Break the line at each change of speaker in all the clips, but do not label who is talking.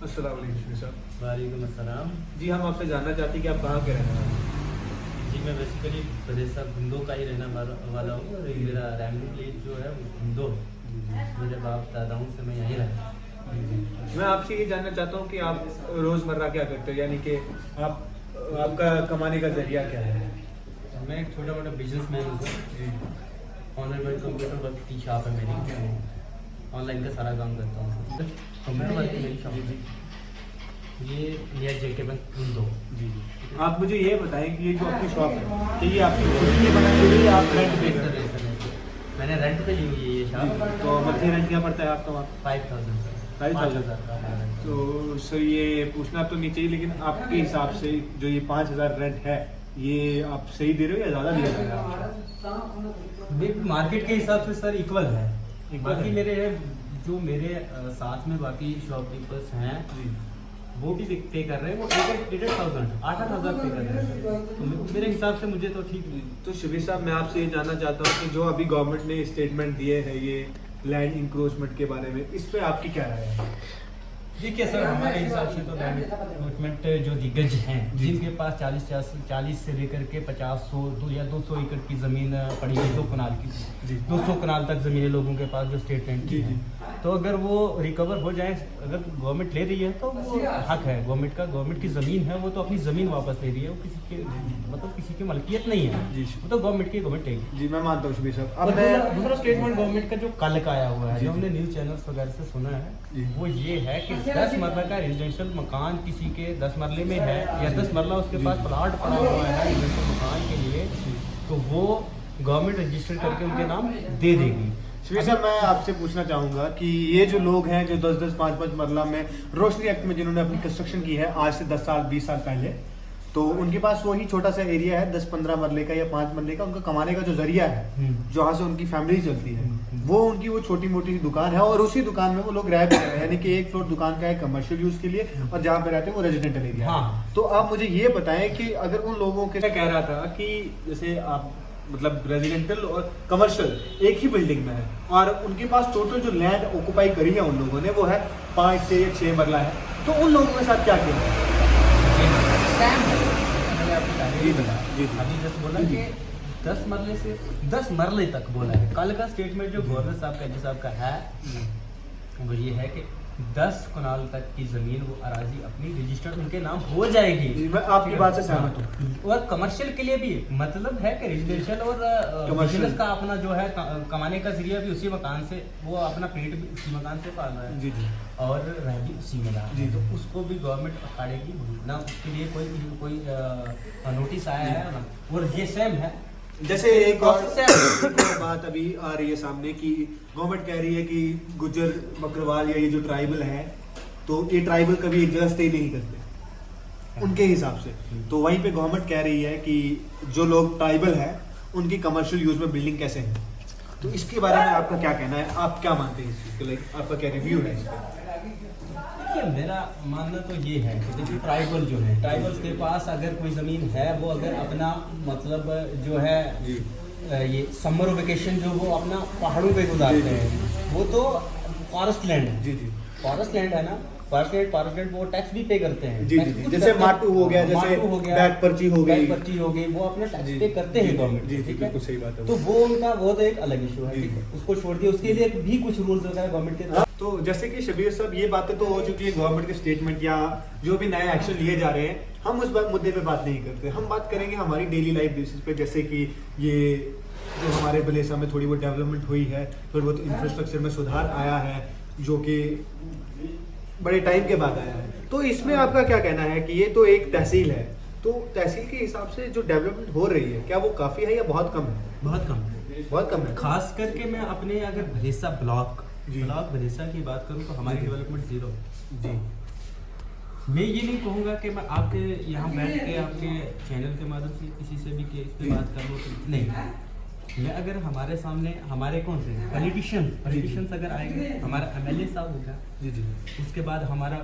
अस्सलाम वालेकुम साहब।
वालेकुम अस्सलाम।
जी हम आपसे जानना चाहते हैं कि आप कहाँ के रहने वाले हैं?
जी मैं बेसिकली बरेसा गुंदो का ही रहने वाला हूँ और मेरा रैमली प्लेस जो है वो गुंदो, मेरे बाप दादाओं से मैं यहीं रहता हूँ।
मैं आपसे ये जानना चाहता हूँ कि आप रोज़मर्रा क्या करते हो, यानी कि आपका कमाने का जरिया क्या है?
मैं एक छोटा मोटा बिजनेस मैन हूँ। ऑनलाइन कंप्यूटर वर्क की शॉप है मेरी, ऑनलाइन का सारा काम करता हूँ। कंप्यूटर वर्क की मेरी शॉप है, ये नियर जेके बैंक गुंदो।
जी जी। आप मुझे ये बताएं कि ये जो आपकी शॉप है, कि ये आपकी खुद की बनाई हुई है या आप रेंट पे कर रहे हैं?
मैंने रेंट पे ली हुई है ये शॉप।
तो मंथली रेंट क्या पड़ता है आपका वहाँ?
5000 सर।
5000
का।
तो सर ये पूछना तो नहीं चाहिए, लेकिन आपके हिसाब से जो ये 5000 रेंट है, ये आप सही दे रहे हो या ज़्यादा दिया जा रहा है?
मार्केट के हिसाब से सर इक्वल है।
इक्वल
बाकी
है।
मेरे जो मेरे साथ में बाकी शॉपकीपर्स हैं
जी।
वो भी पे कर रहे हैं, वो 8,000 पे कर रहे हैं। तो मेरे हिसाब से मुझे तो ठीक नहीं।
तो शबीर साहब, मैं आपसे ये जानना चाहता हूँ कि जो अभी गवर्नमेंट ने स्टेटमेंट दिए हैं ये लैंड इंक्रोचमेंट के बारे में, इस पे आपकी क्या राय है?
देखिए सर, हमारे हिसाब से तो लैंड अलॉटमेंट जो दिग्गज हैं,
जी।
जिनके पास 40 से लेकर के 50, 100 या 200 एकड़ की ज़मीन पड़ी है, 2 कनाल की,
जी।
200 कनाल तक ज़मीनें लोगों के पास जो स्टेट लैंड की
जी,
है, तो अगर वो रिकवर हो जाए, अगर गवर्नमेंट ले रही है तो वो हक है गवर्नमेंट का। गवर्नमेंट की ज़मीन है, वो तो अपनी ज़मीन वापस ले रही है, वो किसी के मतलब किसी की मलकियत नहीं है,
जी।
वो तो गवर्नमेंट की गवर्नमेंट लेगी।
जी मैं मानता हूँ शबीर साहब।
और
अब मैं
दूसरा स्टेटमेंट गवर्नमेंट का जो कल का आया हुआ है,
जी,
जो
जी।
हमने न्यूज़ चैनल्स वगैरह से सुना
जी।
है, वो ये है कि 10 मरला का रेजिडेंशियल मकान किसी के 10 मरले में है या 10 मरला उसके
जी।
पास प्लाट पड़ा हुआ है रेजिडेंशियल मकान के लिए, तो वो गवर्नमेंट रजिस्टर करके उनके नाम दे देगी।
शबीर साहब, मैं आपसे पूछना चाहूँगा कि ये जो लोग हैं जो 10-10, 5-5 मरला में रोशनी एक्ट में जिन्होंने अपनी कंस्ट्रक्शन की है आज से 10 साल 20 साल पहले, तो उनके पास वही छोटा सा एरिया है 10-15 मरले का या 5 मरले का, उनका कमाने का जो जरिया है, जहाँ से उनकी फैमिली चलती है, वो उनकी वो छोटी मोटी दुकान है और उसी दुकान में वो लोग रह भी रहे हैं, यानी कि एक फ्लोर दुकान का है कमर्शियल यूज के लिए और जहाँ पे रहते हैं वो रेजिडेंटल एरिया है।
हाँ।
तो आप मुझे ये बताएं कि अगर उन लोगों के, मैं कह रहा था कि जैसे आप मतलब रेजिडेंटल और कमर्शियल एक ही बिल्डिंग में है और उनके पास टोटल जो लैंड ऑक्युपाई करी है उन लोगों ने वो है 5 से 6 मरला है, तो उन लोगों के साथ क्या किया?
मैंने आपको पहले ही बताया,
जी, जी।
अभी जस्ट बोला कि 10 मरले से 10 मरले तक बोला है। कल का स्टेटमेंट जो गवर्नर साहब का एच साहब का है, वो ये है कि 10 कनाल तक की ज़मीन वो अराजी अपनी रजिस्टर्ड उनके नाम हो जाएगी।
जी, मैं आपकी बात से सहमत हूँ।
और कमर्शियल के लिए भी मतलब है कि रेजिडेंशियल और
Commercial।
बिजनेस का अपना जो है कमाने का जरिया भी उसी मकान से, वो अपना पेट भी उसी मकान से पाल रहा है
जी जी।
और रह भी उसी में रहा
जी।
है, तो उसको भी गवर्नमेंट अखाड़ेगी ना, उसके लिए कोई नोटिस आया है ना, और ये सेम है।
जैसे एक और बात अभी आ रही है सामने कि गवर्नमेंट कह रही है कि गुज्जर बकरवाल या ये जो ट्राइबल है, तो ये ट्राइबल कभी एक जगह स्टे नहीं करते उनके हिसाब से, तो वहीं पे गवर्नमेंट कह रही है कि जो लोग ट्राइबल है उनकी कमर्शियल यूज में बिल्डिंग कैसे है, तो इसके बारे में आपका क्या कहना है? आप क्या मानते हैं इस चीज़ के लिए? आपका क्या रिव्यू है इस पर?
देखिए, मेरा मानना तो ये है कि देखिए ट्राइबल जो है, ट्राइबल्स के पास अगर कोई ज़मीन है, वो अगर अपना मतलब जो है ये समर वेकेशन जो वो अपना पहाड़ों पे गुजारते हैं, वो तो फॉरेस्ट लैंड है।
जी जी।
फॉरेस्ट लैंड है ना, फॉरेस्ट लैंड वो टैक्स भी पे करते हैं।
जी जी। जैसे माटू हो गया, जैसे बैक पर्ची हो गई,
वो अपना टैक्स पे करते हैं गवर्नमेंट।
जी जी,
ठीक है,
बिल्कुल सही बात है।
तो वो उनका वो तो एक अलग इशू है,
जी।
ठीक है, उसको छोड़ दिया, उसके लिए भी कुछ रूल्स वगैरह गवर्नमेंट के।
तो जैसे कि शबीर साहब, ये बातें तो हो चुकी है गवर्नमेंट के स्टेटमेंट या जो भी नए एक्शन लिए जा रहे हैं, हम उस मुद्दे पे बात नहीं करते। हम बात करेंगे हमारी डेली लाइफ बेसिस पे, जैसे कि ये जो हमारे बलेसा में थोड़ी बहुत डेवलपमेंट हुई है, थोड़ी बहुत इंफ्रास्ट्रक्चर में सुधार आया है, जो कि बड़े टाइम के बाद आया है, तो इसमें आपका क्या कहना है कि ये तो एक तहसील है, तो तहसील के हिसाब से जो डेवलपमेंट हो रही है, क्या वो काफ़ी है या बहुत कम है?
बहुत कम है,
बहुत कम है।
खास करके मैं अपने अगर भलेसा ब्लॉक
जी।
भलेसा की बात करूं तो हमारी
जी।
Development zero.
जी।
मैं ये नहीं कहूँगा कि मैं आपके यहाँ बैठ के आपके चैनल के माध्यम से किसी से भी कि इस पे बात कर लूँ, तो नहीं। मैं अगर हमारे सामने हमारे कौन से पॉलिटिशियंस अगर आएंगे, हमारा एमएलए साहब होगा,
जी जी।
उसके बाद हमारा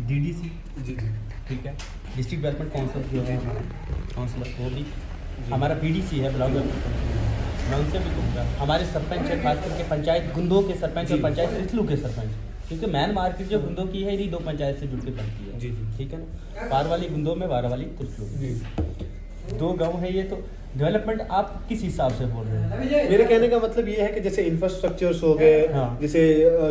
डीडीसी,
जी जी।
ठीक है, डिस्ट्रिक्ट डेवलपमेंट काउंसिल जो है काउंसिलर, वो भी हमारा पीडीसी है, ब्लॉक डेवलपमेंट काउंसिल, मैं उनसे भी कहूँगा। हमारे सरपंच है, खास करके पंचायत गुंदो के सरपंच और पंचायत रिथलू के सरपंच, क्योंकि मैन मार्केट जो गुंदों की है, इन्हीं दो पंचायत से जुड़ के बनती है।
जी, जी।
ठीक है ना, पार वाली गुंदों में, वार वाली तुर्की
जी।
दो गांव है ये। तो डेवलपमेंट आप किस हिसाब से बोल रहे हैं?
मेरे कहने का मतलब ये है कि जैसे इंफ्रास्ट्रक्चर्स हो गए,
हाँ।
जैसे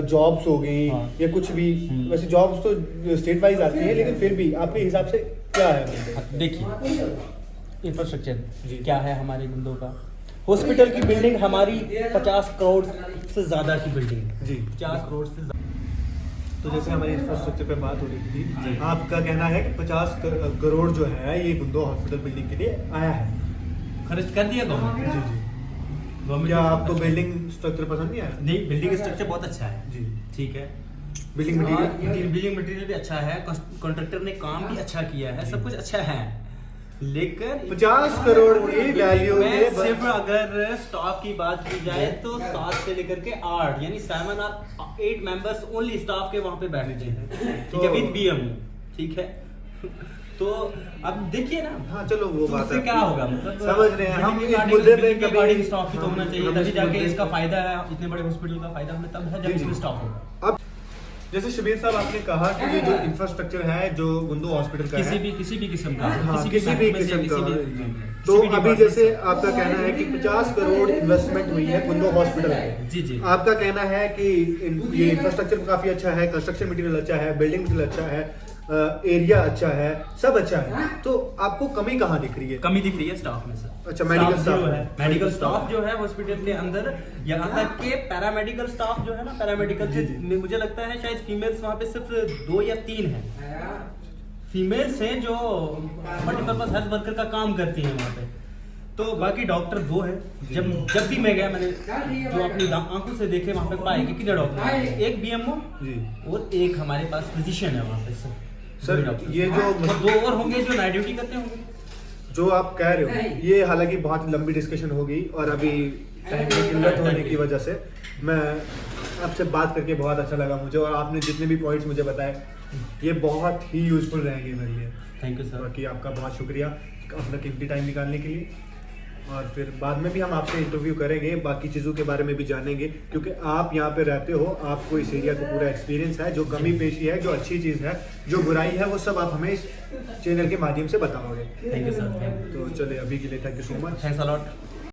जॉब्स हो गई,
हाँ।
या कुछ भी, वैसे जॉब्स तो स्टेट वाइज आती है, लेकिन फिर भी आपके हिसाब से क्या है?
देखिए, इंफ्रास्ट्रक्चर
जी।
क्या है हमारे गुंदों का? हॉस्पिटल की बिल्डिंग हमारी 50 करोड़ से ज़्यादा की बिल्डिंग है।
जी।
50 करोड़ से ज़्यादा।
तो जैसे हमारी इंफ्रास्ट्रक्चर पे बात हो रही
जी।
थी, आपका कहना है कि 50 करोड़ जो है ये गुंदो हॉस्पिटल बिल्डिंग के लिए आया है।
खर्च कर दिया गवर्नमेंट।
जी जी।
गवर्नमेंट
क्या आपको बिल्डिंग स्ट्रक्चर पसंद नहीं आया?
नहीं, बिल्डिंग स्ट्रक्चर बहुत अच्छा है।
जी।
ठीक है,
बिल्डिंग मटीरियल?
बिल्डिंग मटेरियल भी अच्छा है, कॉन्ट्रैक्टर ने काम भी अच्छा किया है, सब कुछ अच्छा है, लेकिन
50 करोड़ की वैल्यू
में
में
सिर्फ अगर स्टाफ की बात की जाए तो 7 से लेकर के 8 यानी 7 और 8 मेंबर्स ओनली स्टाफ के वहां पे बैठते हैं। ठीक है,
तो-
विद बीएम। ठीक है, तो अब देखिए ना,
हाँ चलो वो
तो
बात
उससे
है।
क्या होगा, मतलब
समझ रहे हैं हम
बिल्डिंग
इस
के
मुद्दे पे
बिल्डिंग के
कभी
अकॉर्डिंग स्टाफ भी तो होना चाहिए,
हम
तभी
इस
जाके
मुद्दे-
इसका फायदा है। इतने बड़े हॉस्पिटल का फायदा हमें तब है
जी,
जब
जी।
इसमें स्टाफ होगा।
अब जैसे शबीर साहब आपने कहा कि ये जो इंफ्रास्ट्रक्चर है जो गुंदो हॉस्पिटल का
किसी
है,
भी किस्म का,
हाँ, किसी भी किस्म का,
किसी भी
तो अभी
department
जैसे
से।
आपका कहना है कि 50 करोड़ इन्वेस्टमेंट हुई है गुंदो हॉस्पिटल में।
जी जी।
आपका कहना है कि ये इंफ्रास्ट्रक्चर काफी अच्छा है, कंस्ट्रक्शन मटेरियल अच्छा है, बिल्डिंग मटेरियल अच्छा है, एरिया अच्छा है, सब अच्छा है, तो आपको कमी कहाँ दिख रही है?
कमी दिख रही है स्टाफ में सर।
अच्छा, medical
जो
staff
है,
है।
मेडिकल स्टाफ जो है हॉस्पिटल के अंदर, यहाँ तक के पैरामेडिकल स्टाफ जो है ना, पैरामेडिकल
जी,
से
जी।
मुझे लगता है शायद फीमेल्स वहाँ पे सिर्फ 2 या 3 हैं फीमेल्स हैं जो मल्टीपर्पज हेल्थ वर्कर का काम करती हैं वहाँ पे। तो बाकी डॉक्टर 2 हैं। जब भी मैं गया, मैंने जो अपनी आंखों से देखे वहाँ पे पाए कि कितने डॉक्टर हैं, एक बीएमओ
जी
और एक हमारे पास फिजिशियन है वहाँ पे
सर,
डॉक्टर।
ये जो
और 2 और होंगे जो नाइट ड्यूटी करते होंगे।
जो आप कह रहे हो, ये हालांकि बहुत लंबी डिस्कशन होगी और अभी टाइम की किल्लत होने की वजह से मैं आपसे बात करके बहुत अच्छा लगा मुझे, और आपने जितने भी पॉइंट्स मुझे बताए ये बहुत ही यूजफुल रहेंगे मेरे लिए।
Thank you sir.
बाकी आपका बहुत शुक्रिया अपना कीमती टाइम निकालने के लिए, और फिर बाद में भी हम आपसे इंटरव्यू करेंगे, बाकी चीज़ों के बारे में भी जानेंगे, क्योंकि आप यहाँ पे रहते हो, आपको इस एरिया का पूरा एक्सपीरियंस है। जो कमी पेशी है, जो अच्छी चीज़ है, जो बुराई है, वो सब आप हमें इस चैनल के माध्यम से बताओगे।
Thank you sir.
तो चलिए अभी के लिए thank you so much.
Thanks a lot.